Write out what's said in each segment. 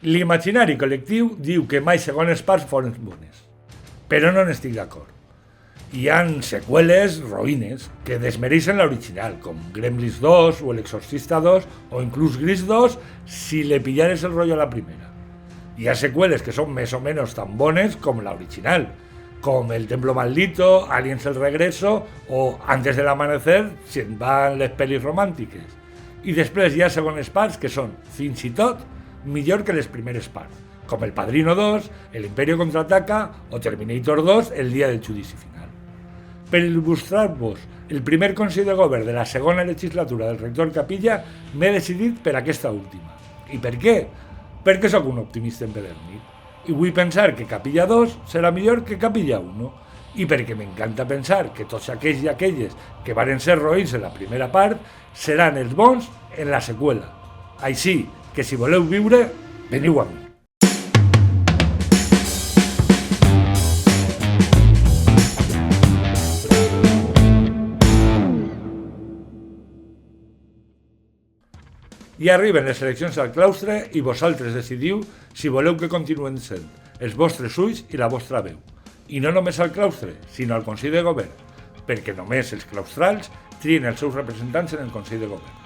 L'imaginari col·lectiu diu que mai segones parts foren bones, però no n'estic d'acord. Hi ha seqüeles roïnes que desmereixen l'original, com Gremlins 2 o L'Exorcista 2 o inclús Gris 2 si le pillares el rotllo a la primera. Hi ha seqüeles que són més o menys tan bones com l'original, com El Templo Maldito, Aliens el Regreso o Antes del Amanecer, si en van les pel·lis romàntiques. I després hi ha segones parts que són, fins i tot, millor que les primeres parts, com El Padrino 2, El Imperio Contraataca o Terminator 2, El Dia del Judici Final. Per il·lustrar-vos el primer Consell de Govern de la segona legislatura del rector Capilla, m'he decidit per aquesta última. I per què? Perquè sóc un optimista empedernit. I vull pensar que Capilla 2 serà millor que Capilla 1. I perquè m'encanta pensar que tots aquells i aquelles que varen ser roïns en la primera part seran els bons en la seqüela. Així que si voleu viure, veniu a mi. I arriben les eleccions al claustre i vosaltres decidiu si voleu que continuen sent els vostres ulls i la vostra veu. I no només al claustre, sinó al Consell de Govern, perquè només els claustrals trien els seus representants en el Consell de Govern.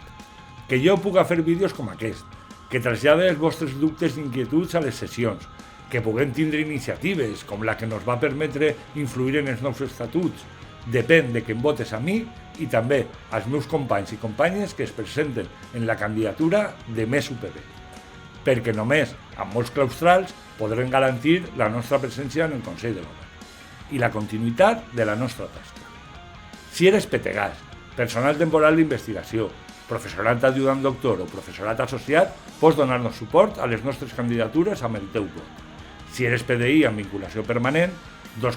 Que jo puga fer vídeos com aquest, que trasllade els vostres dubtes i inquietuds a les sessions, que puguem tindre iniciatives com la que ens va permetre influir en els nous estatuts, depèn de que em votes a mi i també als meus companys i companyes que es presenten en la candidatura de Més UPB. Perquè només amb molts claustrals podrem garantir la nostra presència en el Consell de Govern i la continuïtat de la nostra tasca. Si eres petegàs, personal temporal d'investigació, professorat ajudant doctor o professorat associat, pots donar-nos suport a les nostres candidatures amb el teu vot. Si eres PDI amb vinculació permanent,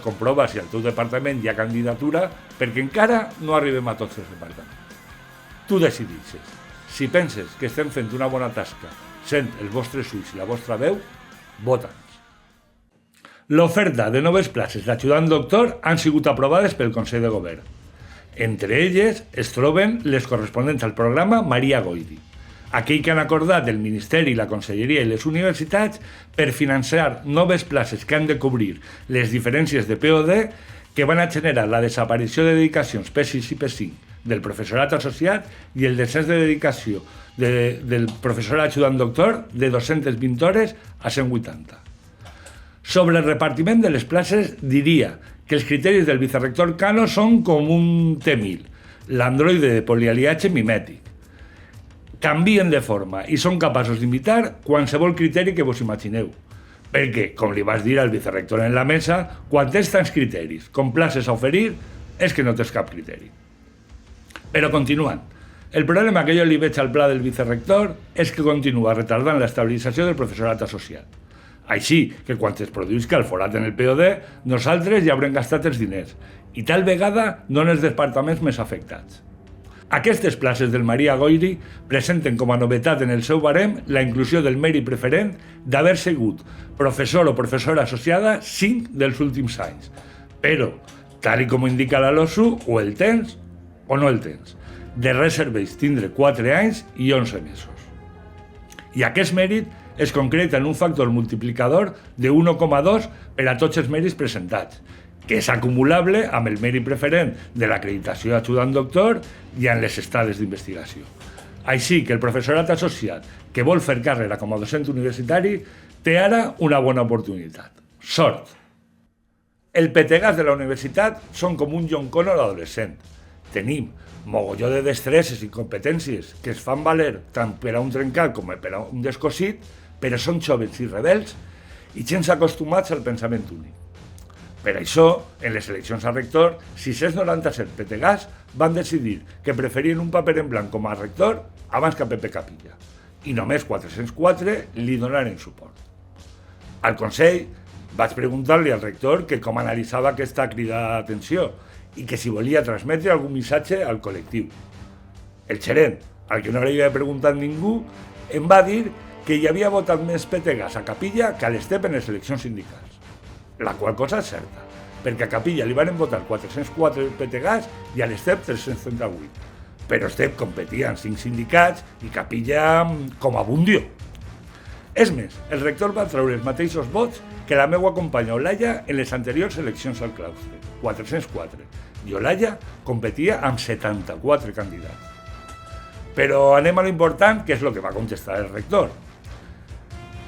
comprova si al teu departament hi ha candidatura perquè encara no arribem a tots els departaments. Tu decideixes. Si penses que estem fent una bona tasca sent els vostres ulls i la vostra veu, vota'ns. L'oferta de noves places d'ajudant doctor han sigut aprovades pel Consell de Govern. Entre elles es troben les corresponents al programa Maria Goiri, aquell que han acordat el Ministeri, la Conselleria i les universitats per financiar noves places que han de cobrir les diferències de POD que van a generar la desaparició de dedicacions P6 i P5 del professorat associat i el descens de dedicació del professor ajudant doctor de 220 hores a 180. Sobre el repartiment de les places diria que els criteris del vicerrector Cano són com un T-1000, l'androide de polialiatge mimètic. Canvien de forma i són capaços d'imitar qualsevol criteri que vos imagineu. Perquè, com li vas dir al vicerrector en la mesa, quan tens tants criteris com places a oferir, és que no tens cap criteri. Però continuant, el problema que jo li veig al pla del vicerrector és que continua retardant l'estabilització del professorat associat. Així que quan es produïsca el forat en el POD, nosaltres ja haurem gastat els diners i tal vegada no en els departaments més afectats. Aquestes places del Maria Goiri presenten com a novetat en el seu barem la inclusió del mèrit preferent d'haver sigut professor o professora associada 5 dels últims anys. Però, tal com indica la LOSU, o el tens o no el tens. De res serveix tindre 4 anys i 11 mesos. I aquest mèrit es concreta en un factor multiplicador de 1,2 per a tots els mèrits presentats, que és acumulable amb el mèrit preferent de l'acreditació ajudant doctor i en les estades d'investigació. Així que el professorat associat que vol fer carrera com a docent universitari té ara una bona oportunitat. Sort! El petegàs de la universitat són com un John Connor adolescent. Tenim mogolló de destreses i competències que es fan valer tant per a un trencat com per a un descosit, però són joves i rebels i gens acostumats al pensament únic. Per això, en les eleccions a rector, 697 petegàs van decidir que preferien un paper en blanc com a rector abans que a Pepe Capilla, i només 404 li donaren suport. Al Consell vaig preguntar-li al rector que com analitzava aquesta crida d'atenció i que si volia transmetre algun missatge al col·lectiu. El gerent, al que no li havia preguntat ningú, em va dir que hi havia votat més petegàs a Capilla que a l'Estep en les eleccions sindicals. La qual cosa és certa, perquè a Capilla li van votar 404 petegàs i a l'Estep 338. Però Estep competia en 5 sindicats i Capilla com a bundio. És més, el rector va treure els mateixos vots que la meva companya Olaya en les anteriors eleccions al claustre, 404, i Olaya competia amb 74 candidats. Però anem a l'important, que és el que va contestar el rector.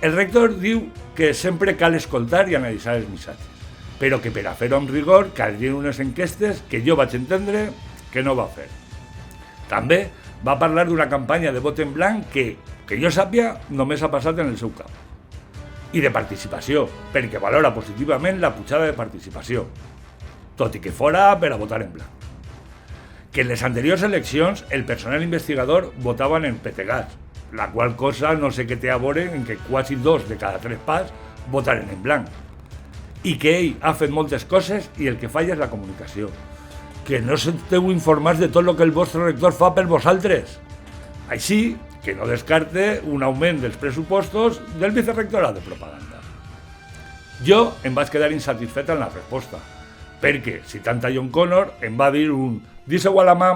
El rector diu que sempre cal escoltar i analitzar els missatges, però que per a fer-ho amb rigor caldrien unes enquestes que jo vaig entendre que no va fer. També va parlar d'una campanya de vot en blanc que jo sàpia només ha passat en el seu cap. I de participació, perquè valora positivament la pujada de participació, tot i que fora per a votar en blanc. Que en les anteriors eleccions el personal investigador votaven en petegats, la qual cosa no sé què té a veure en que quasi 2 de cada 3 pas votaren en blanc. I que ell ha fet moltes coses i el que falla és la comunicació. Que no esteu informats de tot el que el vostre rector fa per vosaltres. Així que no descarte un augment dels pressupostos del vicerrectorat de propaganda. Jo em vaig quedar insatisfet en la resposta, perquè, citant a John Connor, em va dir un «Dis-ho a la mà».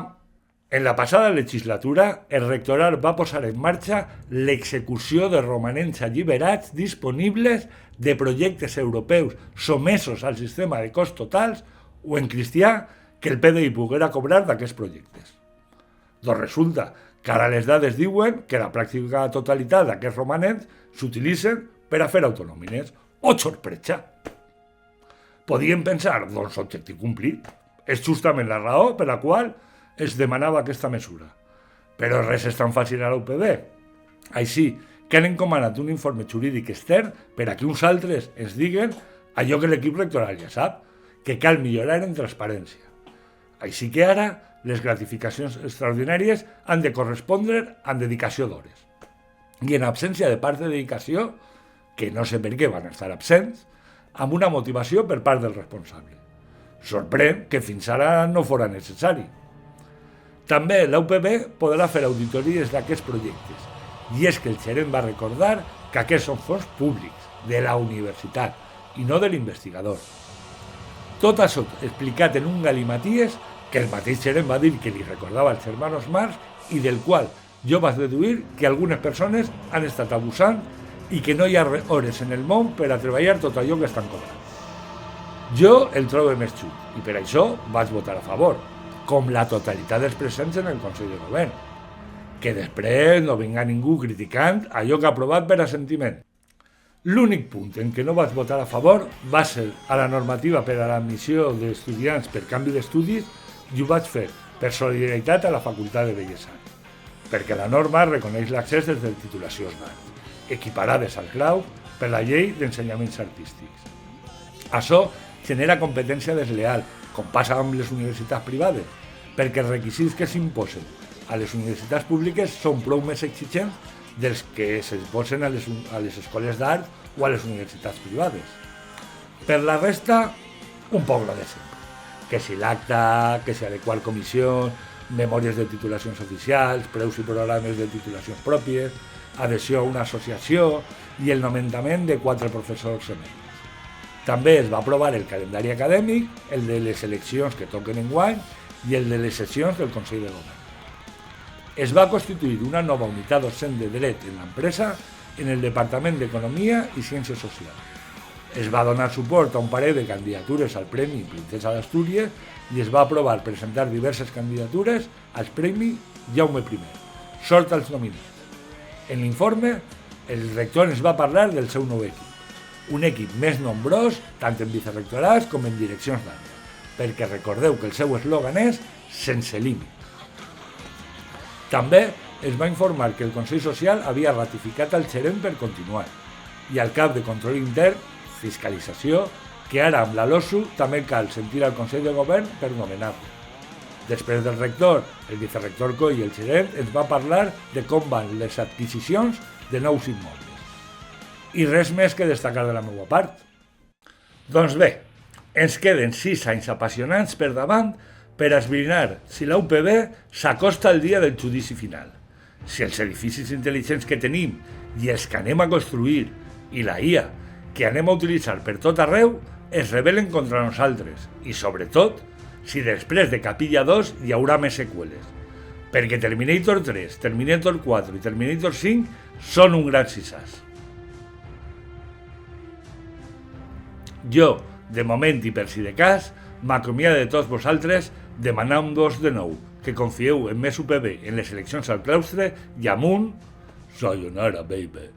En la passada legislatura, el rectorat va posar en marxa l'execució de romanents alliberats disponibles de projectes europeus somesos al sistema de cost totals o en cristià que el PDI poguera cobrar d'aquests projectes. Doncs resulta que ara les dades diuen que la pràctica totalitat d'aquests romanents s'utilitzen per a fer autonòmines. ¡Oh, sorpresa! Podien pensar, doncs objectiu complit. És justament la raó per la qual es demanava aquesta mesura. Però res és tan fàcil a la UPB. Així que han encomanat un informe jurídic extern per a que uns altres ens diguen allò que l'equip rectoral ja sap, que cal millorar en transparència. Així que ara les gratificacions extraordinàries han de correspondre amb dedicació d'hores. I en absència de part de dedicació, que no sé per què van estar absents, amb una motivació per part del responsable. Sorprèn que fins ara no fora necessari. També la UPB podrà fer auditories d'aquests projectes, i és que el gerent va recordar que aquests són fons públics, de la universitat, i no de l'investigador. Tot això explicat en un galimaties que el mateix gerent va dir que li recordava als germanos Marx i del qual jo vaig deduir que algunes persones han estat abusant i que no hi ha hores en el món per a treballar tot allò que estan cobrant. Jo el trobo més xut i per això vaig votar a favor, com la totalitat dels presents en el Consell de Govern. Que després no vinga ningú criticant allò que ha aprovat per assentiment. L'únic punt en què no vaig votar a favor va ser a la normativa per a l'admissió d'estudiants per canvi d'estudis i ho vaig fer per solidaritat a la Facultat de Belles Arts, perquè la norma reconeix l'accés des de titulacions d'art, equiparades al grau per la llei d'ensenyaments artístics. Això genera competència desleal, com passa amb les universitats privades, perquè els requisits que s'imposen a les universitats públiques són prou més exigents dels que s'imposen a les escoles d'art o a les universitats privades. Per la resta, un poc lo de sempre. Que si l'acta, que si adequar comissió, memòries de titulacions oficials, preus i programes de titulacions pròpies, adhesió a una associació i el nomenament de 4 professors emèrits. També es va aprovar el calendari acadèmic, el de les eleccions que toquen enguany i el de les sessions del Consell de Govern. Es va constituir una nova unitat docent de dret en l'empresa en el Departament d'Economia i Ciències Socials. Es va donar suport a un parell de candidatures al Premi Princesa d'Astúries i es va aprovar presentar diverses candidatures al Premi Jaume I. Sort als nominats. En l'informe, el rector ens va parlar del seu nou equip. Un equip més nombrós, tant en vicerrectorats com en direccions d'àrea, perquè recordeu que el seu eslògan és «sense límit». També es va informar que el Consell Social havia ratificat el gerent per continuar i al cap de control intern, fiscalització, que ara amb la LOSU també cal sentir al Consell de Govern per nomenar-lo. Després del rector, el vicerrector Coll i el gerent ens va parlar de com van les adquisicions de nous immobles. I res més que destacar de la meva part. Doncs bé, ens queden 6 anys apassionants per davant per esbrinar si la UPB s'acosta al dia del judici final, si els edificis intel·ligents que tenim i els que anem a construir i la IA que anem a utilitzar per tot arreu es rebel·len contra nosaltres i, sobretot, si després de Capilla 2 hi haurà més seqüeles, perquè Terminator 3, Terminator 4 i Terminator 5 són un gran sisàs. Jo, de moment i per si de cas, m'acomiado de tots vosaltres demanant-vos de nou que confieu en més UPB en les eleccions al claustre i amunt, sayonara, baby.